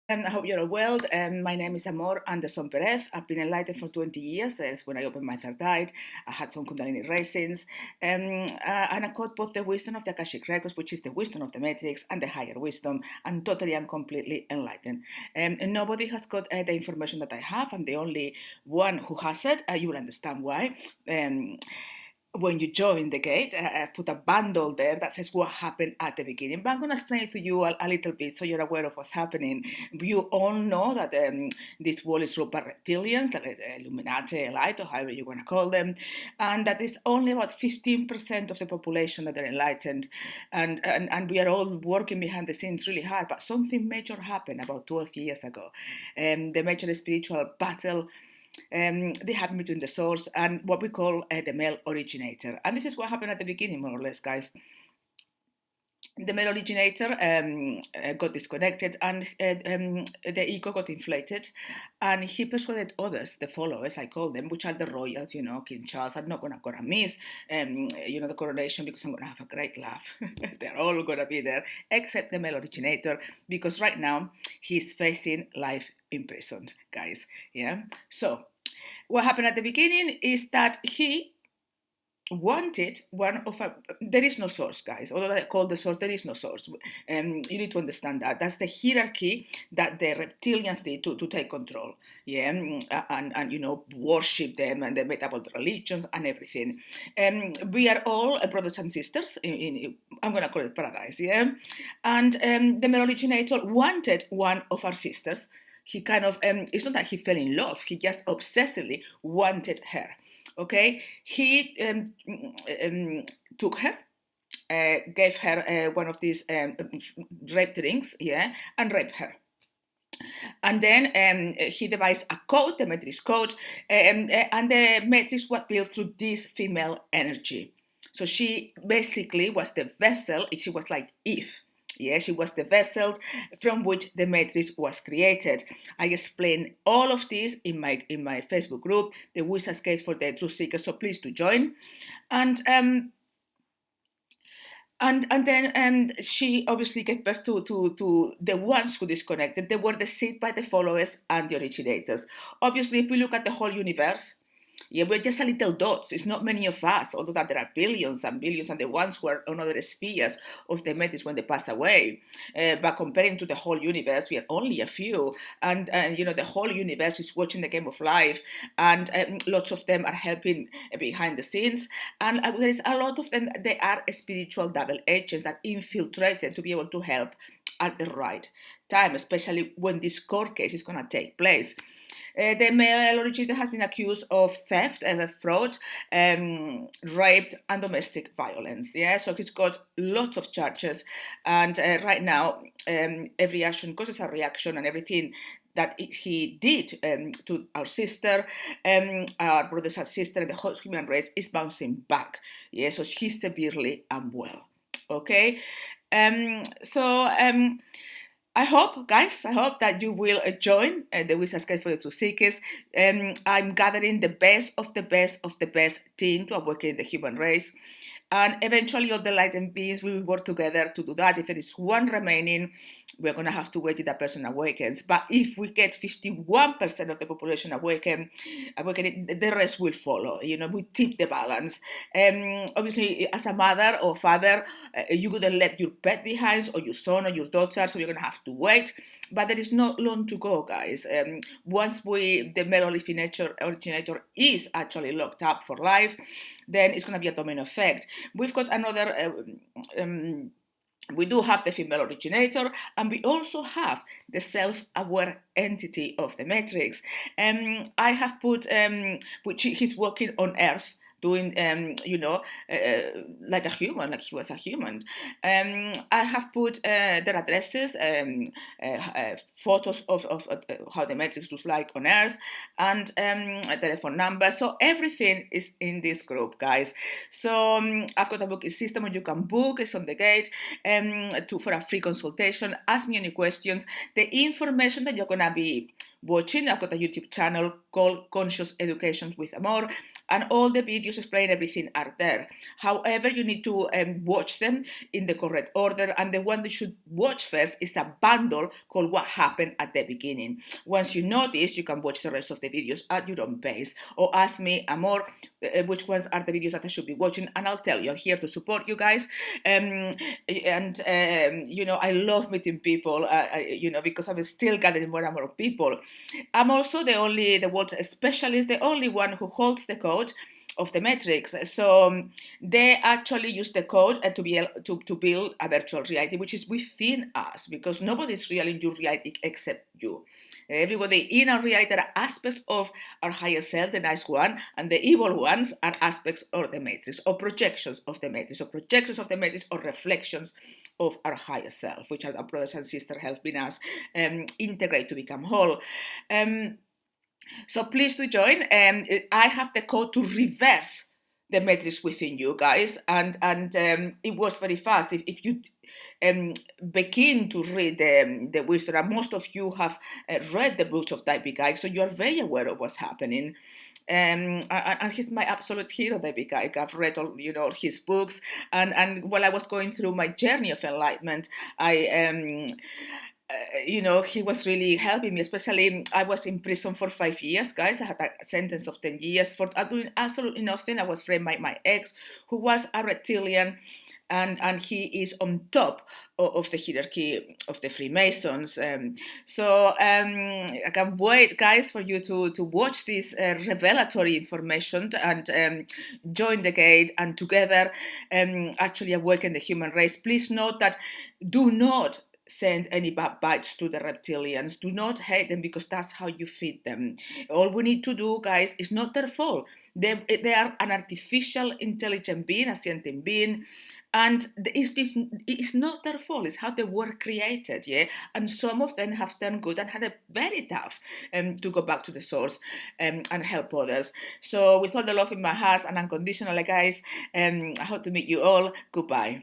I hope you're well. My name is Amor, Anderson-Perez. I've been enlightened for 20 years. That's when I opened my third eye. I had some Kundalini raisins. And I got both the wisdom of the Akashic Records, which is the wisdom of the Matrix, and the higher wisdom, and totally and completely enlightened. And nobody has got the information that I have. I'm the only one who has it. You will understand why. When you join the gate, I put a bundle there that says what happened at the beginning. But I'm going to explain it to you a little bit so you're aware of what's happening. You all know that this world is ruled by reptilians, the Illuminati, Elite, or however you're going to call them, and that is only about 15% of the population that are enlightened. And we are all working behind the scenes really hard. But something major happened about 12 years ago. The major spiritual battle they happen between the source and what we call the male originator. And this is what happened at the beginning, more or less, guys. The male originator got disconnected and the ego got inflated, and he persuaded others, the followers, I call them, which are the royals, King Charles. I'm not going to miss, the coronation because I'm going to have a great laugh. They're all going to be there, except the male originator, because right now he's facing life imprisoned, guys. Yeah. So what happened at the beginning is that he wanted there is no source, guys. Although I call the source, there is no source. You need to understand that's the hierarchy that the reptilians did to take control. Yeah. And worship them, and they made up all the religions and everything. We are all brothers and sisters I'm going to call it paradise. Yeah. And the male originator wanted one of our sisters. He kind of it's not that he fell in love, he just obsessively wanted her. Okay, he took her, gave her one of these rape rings, yeah, and raped her. And then he devised a code, the matrix code, and the matrix was built through this female energy. So she basically was the vessel. She was like Eve. Yeah, she was the vessel from which the matrix was created. I explain all of this in my Facebook group, the Wizard's Case for the Truth Seekers. So please do join. And then she obviously gave birth to the ones who disconnected. They were the seed by the followers and the originators. Obviously, if we look at the whole universe, yeah, we're just a little dots. It's not many of us, although that there are billions and billions, and the ones who are on other spheres of the Metis when they pass away. But comparing to the whole universe, we are only a few. And the whole universe is watching the game of life, and lots of them are helping behind the scenes. And there is a lot of them, they are spiritual double agents that infiltrated to be able to help at the right time, especially when this court case is going to take place. The male originator has been accused of theft, fraud, rape, and domestic violence. Yeah, so he's got lots of charges, and right now, every action causes a reaction, and everything that he did to our sister, our brothers and sister, and the whole human race is bouncing back. Yeah, so he's severely unwell. Okay, so. I hope, guys, that you will join the Wizard's Guide for the Truth Seekers. I'm gathering the best of the best of the best team to awaken the human race. And eventually all the light and beings will work together to do that. If there is one remaining, we're going to have to wait till that person awakens. But if we get 51% of the population awakening, the rest will follow. We tip the balance. Obviously, as a mother or father, you couldn't let your pet behind, or your son or your daughter, so you're going to have to wait. But there is not long to go, guys. Once the male originator is actually locked up for life, then it's going to be a domino effect. We've got another. We do have the female originator, and we also have the self-aware entity of the matrix. I have put, which he's working on Earth, doing, like a human, like he was a human. I have put their addresses, photos of how the matrix looks like on Earth, and a telephone number. So everything is in this group, guys. So I've got a booking system where you can book. It's on the gate for a free consultation. Ask me any questions. The information that you're going to be watching. I've got a YouTube channel called Conscious Education with Amor, and all the videos explain everything are there. However, you need to watch them in the correct order, and the one that you should watch first is a bundle called What Happened at the Beginning. Once you know this, you can watch the rest of the videos at your own pace, or ask me, Amor, which ones are the videos that I should be watching, and I'll tell you. I'm here to support you guys. I love meeting people, because I'm still gathering more and more people. I'm also the world's specialist, the only one who holds the code of the metrics. So they actually use the code to be able to build a virtual reality, which is within us, because nobody's real in your reality except you. Everybody in our reality, there are aspects of our higher self, the nice one, and the evil ones are aspects of the matrix, or projections of the matrix, or reflections of our higher self, which our brothers and sisters helping us integrate to become whole. So please to join. I have the code to reverse the matrix within you guys, and it was very fast. If you begin to read the wisdom, and most of you have read the books of David Icke, so you are very aware of what's happening. And he's my absolute hero, David Icke. I've read all his books, and while I was going through my journey of enlightenment, he was really helping me, especially I was in prison for 5 years, guys. I had a sentence of 10 years for doing absolutely nothing. I was framed by my ex, who was a reptilian, and he is on top of the hierarchy of the Freemasons. So I can't wait, guys, for you to watch this revelatory information and join the gate and together actually awaken the human race. Please note that do not send any bad bites to the reptilians. Do not hate them, because that's how you feed them. All we need to do, guys, is not their fault. They are an artificial intelligent being, a sentient being, and it's not their fault. It's how they were created, yeah. And some of them have done good and had it very tough to go back to the source and help others. So with all the love in my heart and unconditionally, guys, I hope to meet you all. Goodbye.